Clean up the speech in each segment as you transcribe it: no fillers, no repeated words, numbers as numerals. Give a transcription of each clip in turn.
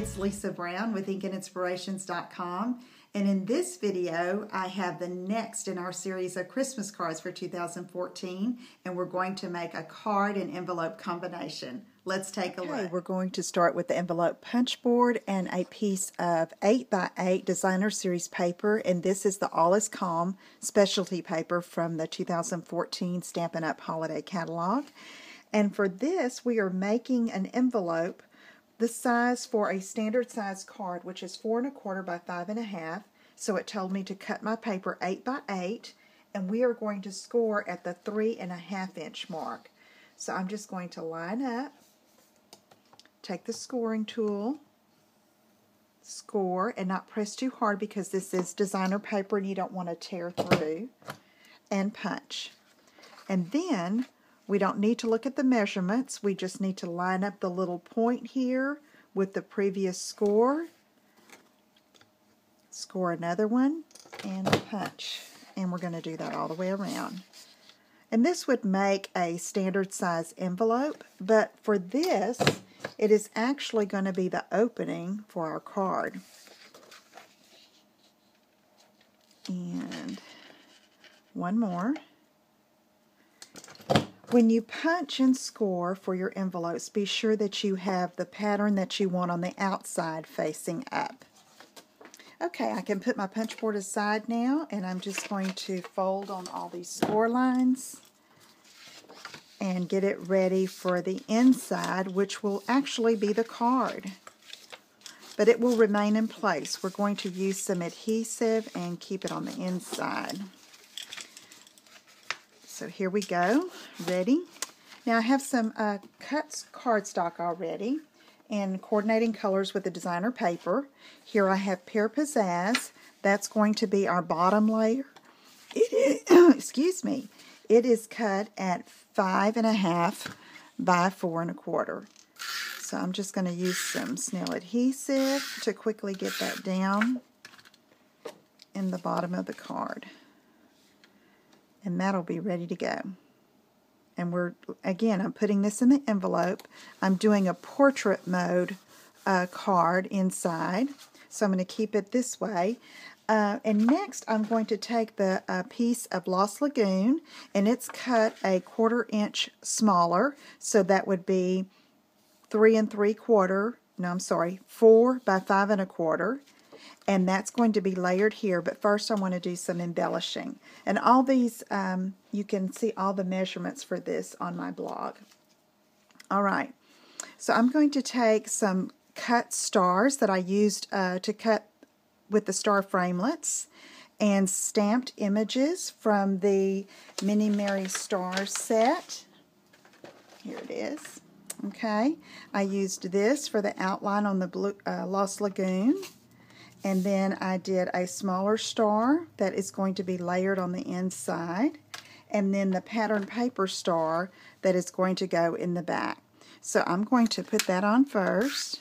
it's Lisa Brown with InkandInspirations.com, and in this video I have the next in our series of Christmas cards for 2014, and we're going to make a card and envelope combination. Let's take a look. We're going to start with the envelope punch board and a piece of 8x8 designer series paper, and this is the All Is Calm specialty paper from the 2014 Stampin' Up! Holiday Catalog. And for this we are making an envelope the size for a standard size card, which is 4 1/4 by 5 1/2. So it told me to cut my paper 8x8, and we are going to score at the 3 1/2 inch mark. So I'm just going to line up, take the scoring tool, score, and not press too hard because this is designer paper and you don't want to tear through, and punch. And then we don't need to look at the measurements. We just need to line up the little point here with the previous score. Score another one and punch. And we're going to do that all the way around. And this would make a standard size envelope, but for this, it is actually going to be the opening for our card. And one more. When you punch and score for your envelopes, be sure that you have the pattern that you want on the outside facing up. Okay, I can put my punch board aside now, and I'm just going to fold on all these score lines and get it ready for the inside, which will actually be the card. But it will remain in place. We're going to use some adhesive and keep it on the inside. So here we go, ready. Now I have some cut cardstock already in coordinating colors with the designer paper. Here I have Pear Pizzazz. That's going to be our bottom layer. It is, excuse me, it is cut at 5 1/2 by 4 1/4. So I'm just going to use some snail adhesive to quickly get that down in the bottom of the card. And that'll be ready to go. And I'm putting this in the envelope. I'm doing a portrait mode card inside, so I'm going to keep it this way. And next I'm going to take the piece of Lost Lagoon, and it's cut a 1/4 inch smaller, so that would be 4 by 5 1/4. And that's going to be layered here, but first I want to do some embellishing. And all these, you can see all the measurements for this on my blog. Alright, so I'm going to take some cut stars that I used to cut with the star framelits, and stamped images from the Mini Mary Star set. Here it is. Okay, I used this for the outline on the blue, Lost Lagoon. And then I did a smaller star that is going to be layered on the inside. And then the pattern paper star that is going to go in the back. So I'm going to put that on first.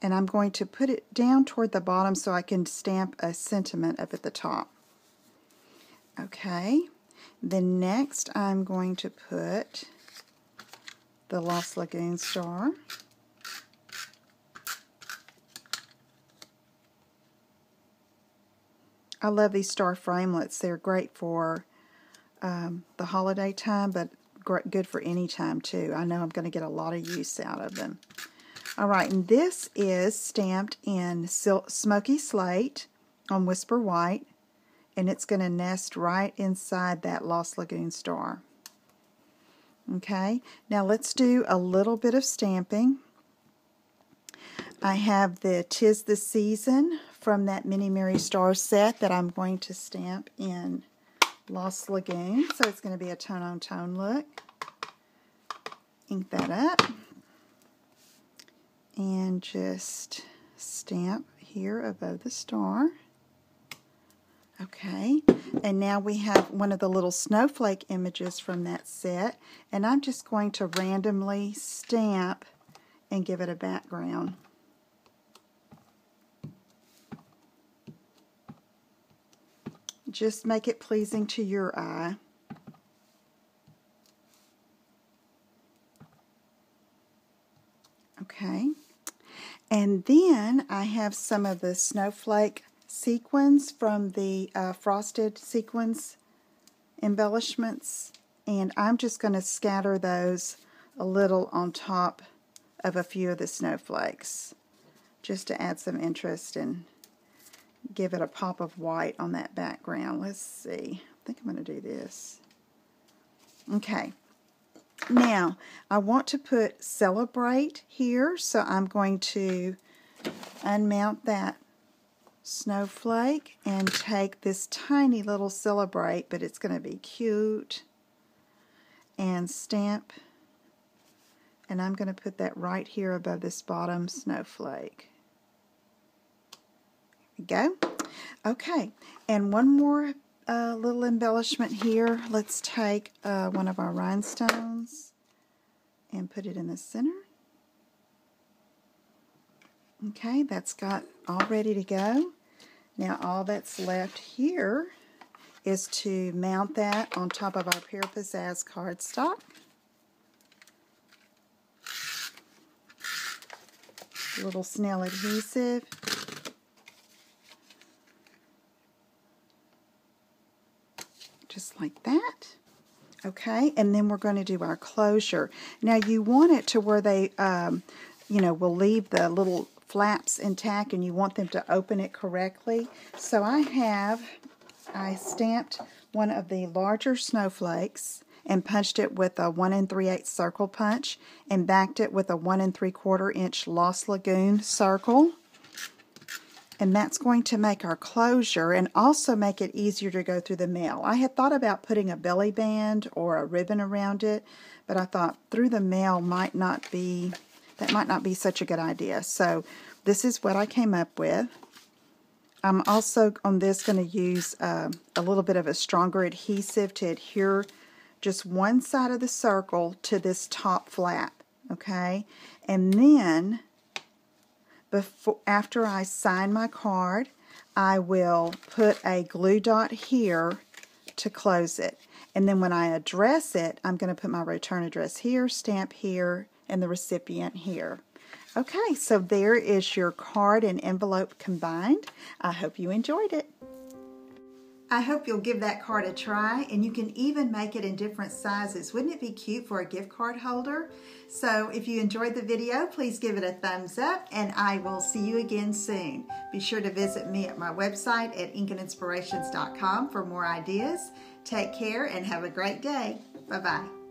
And I'm going to put it down toward the bottom so I can stamp a sentiment up at the top. Okay. Then next I'm going to put the Lost Lagoon star. I love these star framelits. They're great for the holiday time, but good for any time too. I know I'm going to get a lot of use out of them. Alright, and this is stamped in Smoky Slate on Whisper White. And it's going to nest right inside that Lost Lagoon star. Okay, now let's do a little bit of stamping. I have the 'Tis the Season from that Mini Mary Star set that I'm going to stamp in Lost Lagoon. So it's going to be a tone-on-tone look. Ink that up. And just stamp here above the star. Okay, and now we have one of the little snowflake images from that set, and I'm just going to randomly stamp and give it a background. Just make it pleasing to your eye. And then I have some of the snowflake sequins from the frosted sequins embellishments, and I'm just going to scatter those a little on top of a few of the snowflakes just to add some interest and give it a pop of white on that background. Let's see. I think I'm going to do this. Okay. Now, I want to put Celebrate here, so I'm going to unmount that snowflake and take this tiny little Celebrate, but it's going to be cute, and stamp, and I'm going to put that right here above this bottom snowflake. There we go. Okay, and one more little embellishment here. Let's take one of our rhinestones and put it in the center. Okay, that's got all ready to go. Now all that's left here is to mount that on top of our Pear Pizzazz cardstock. A little snail adhesive. Just like that. Okay, and then we're going to do our closure. Now you want it to where they, you know, will leave the little flaps intact, and you want them to open it correctly. So I stamped one of the larger snowflakes and punched it with a 1 3/8 circle punch and backed it with a 1 3/4 inch Lost Lagoon circle. And that's going to make our closure and also make it easier to go through the mail. I had thought about putting a belly band or a ribbon around it, but I thought through the mail might not be such a good idea. So this is what I came up with. I'm also on this going to use a little bit of a stronger adhesive to adhere just one side of the circle to this top flap. Okay, and then after I sign my card, I will put a glue dot here to close it. And then when I address it, I'm going to put my return address here, stamp here, and the recipient here. Okay, so there is your card and envelope combined. I hope you enjoyed it. I hope you'll give that card a try, and you can even make it in different sizes. Wouldn't it be cute for a gift card holder? So if you enjoyed the video, please give it a thumbs up, and I will see you again soon. Be sure to visit me at my website at inkandinspirations.com for more ideas. Take care and have a great day. Bye-bye.